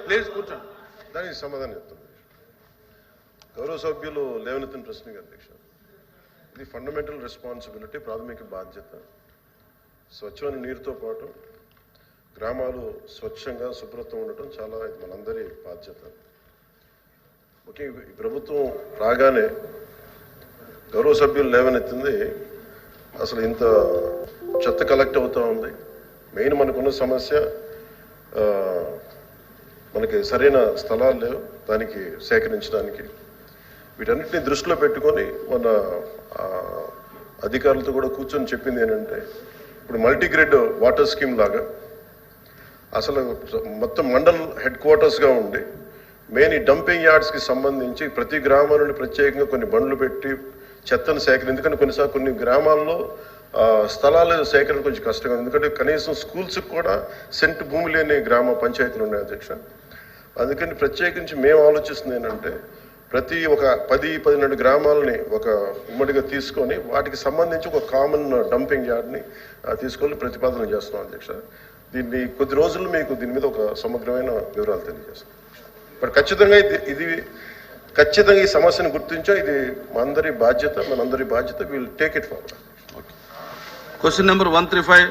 Please కూర్చోండి. దానికి సమాధానం చెప్తాను. గౌరవ సభ్యులు లేవనెత్తిన ప్రశ్నకి అధ్యక్ష, ఇది ఫండమెంటల్ రెస్పాన్సిబిలిటీ, ప్రాథమిక బాధ్యత. స్వచ్ఛమైన నీరుతో పాటు గ్రామాలు స్వచ్ఛంగా శుభ్రత ఉండటం చాలా ఇది మనందరి బాధ్యత. ముఖ్యంగా ఈ ప్రభుత్వం రాగానే గౌరవ సభ్యులు లేవనెత్తింది, అసలు ఇంత చెత్త కలెక్ట్ అవుతూ ఉంది. మెయిన్ మనకున్న సమస్య మనకి సరైన స్థలాలు లేవు దానికి సేకరించడానికి. వీటన్నిటిని దృష్టిలో పెట్టుకొని మన అధికారులతో కూడా కూర్చొని చెప్పింది ఏంటంటే, ఇప్పుడు మల్టీగ్రేడ్ వాటర్ స్కీమ్ లాగా అసలు మొత్తం మండల్ హెడ్ క్వార్టర్స్గా ఉండి మెయిన్ ఈ డంపింగ్ యార్డ్స్కి సంబంధించి ప్రతి గ్రామం నుండి ప్రత్యేకంగా కొన్ని బండ్లు పెట్టి చెత్తను సేకరణ. ఎందుకంటే కొన్నిసార్లు కొన్ని గ్రామాల్లో స్థలాల సేకరణ కొంచెం కష్టంగా ఉంది. ఎందుకంటే కనీసం స్కూల్స్కి కూడా సెంటు భూమి లేని గ్రామ పంచాయతీలు ఉన్నాయి అధ్యక్ష. అందుకని ప్రత్యేకించి మేము ఆలోచిస్తుంది ఏంటంటే, ప్రతి ఒక 10-12 గ్రామాలని ఒక ఉమ్మడిగా తీసుకొని వాటికి సంబంధించి ఒక కామన్ డంపింగ్ యార్డ్ని తీసుకొని ప్రతిపాదన చేస్తున్నాం అధ్యక్ష. దీన్ని కొద్ది రోజుల్లో మీకు దీని మీద ఒక సమగ్రమైన వివరాలు తెలియజేస్తాం. బట్ ఖచ్చితంగా ఈ సమస్యను గుర్తించా, ఇది మనందరి బాధ్యత. Will take it forward. Question number 135.